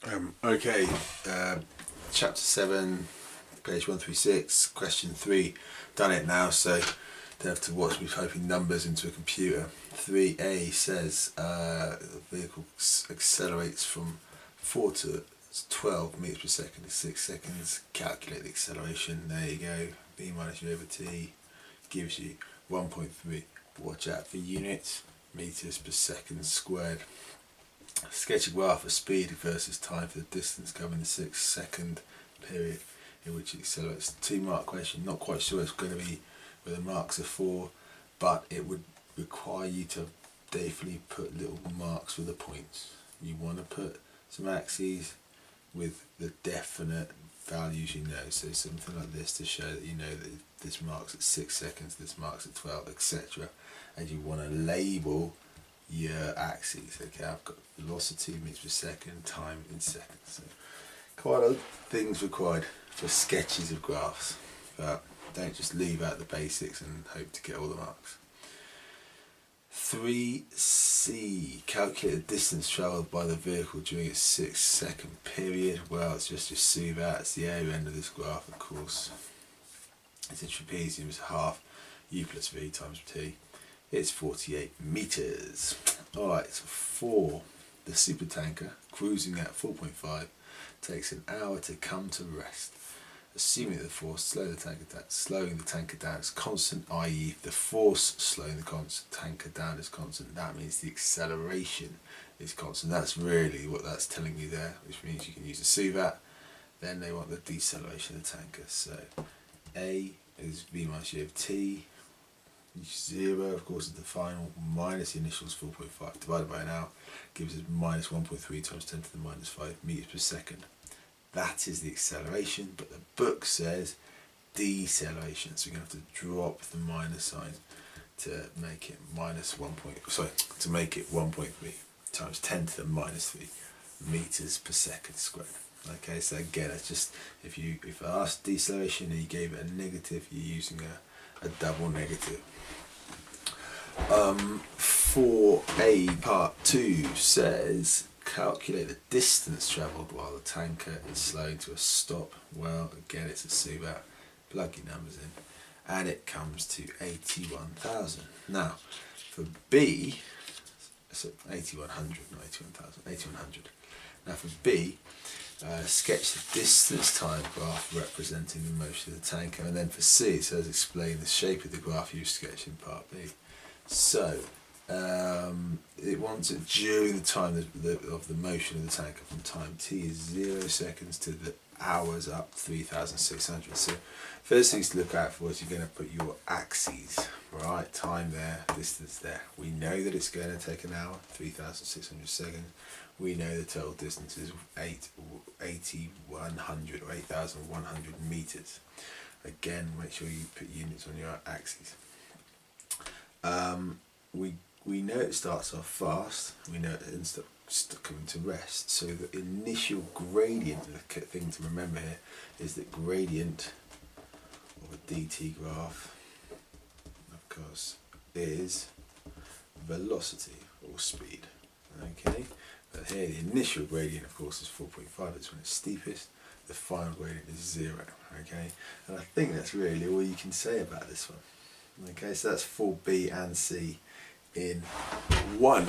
Okay, chapter 7, page 136, question 3. Done it now, so don't have to watch me typing numbers into a computer. 3a says the vehicle accelerates from 4 to 12 meters per second in 6 seconds. Calculate the acceleration. There you go. V minus u over t gives you 1.3. Watch out for units, meters per second squared. Sketch a graph of speed versus time for the distance covered in the 6 second period in which it accelerates. 2-mark question. Not quite sure it's going to be where the marks are for, but it would require you to definitely put little marks for the points. You want to put some axes with the definite values you know. So something like this to show that you know that this marks at 6 seconds, this marks at 12, etc. And you want to label your axes. Okay, I've got velocity meters per second, time in seconds. So quite a lot of things required for sketches of graphs, but don't just leave out the basics and hope to get all the marks. 3c, calculate the distance travelled by the vehicle during its 6 second period. Well, it's just smooth out, it's the area end of this graph, of course. It's a trapezium, it's half u plus v times t. It's 48 meters. Alright, so 4. The supertanker, cruising at 4.5, takes an hour to come to rest. Assuming that the force slowing the tanker down is constant, i.e. the force slowing the tanker down is constant, that means the acceleration is constant. That's really what that's telling you there, which means you can use a CVAT. Then they want the deceleration of the tanker. So A is v minus u over t. 0, of course, is the final, minus the initials 4.5 divided by an hour gives us minus 1.3 times 10 to the minus 5 meters per second. That is the acceleration, but the book says deceleration, so you're going to have to drop the minus sign to make it to make it 1.3 times 10 to the minus 3 meters per second squared. Okay, so again, it's just if I asked deceleration and you gave it a negative, you're using a double negative. 4a part 2 says calculate the distance travelled while the tanker is slowing to a stop. Well, again, it's a CVAT. Plug your numbers in, and it comes to 81,000. Now, for B, so 8100, not 81,000, 8100. Now for B, sketch the distance time graph representing the motion of the tanker, and then for C it says explain the shape of the graph you sketched in part B. So it wants it during the time of the motion of the tanker from time t is 0 seconds to the hours up 3,600. So first things to look out for is you're going to put your axes, right? Time there, distance there. We know that it's going to take an hour, 3,600 seconds. We know the total distance is 8,100 or 8,100 meters. Again, make sure you put units on your axes. We know it starts off fast. We know it ends up coming to rest. So the initial gradient, the thing to remember here, is that gradient of a dt graph, of course, is velocity or speed. Okay. But here the initial gradient, of course, is 4.5, it's when it's steepest. The final gradient is 0, okay? And I think that's really all you can say about this one. Okay, so that's 4B and C in one.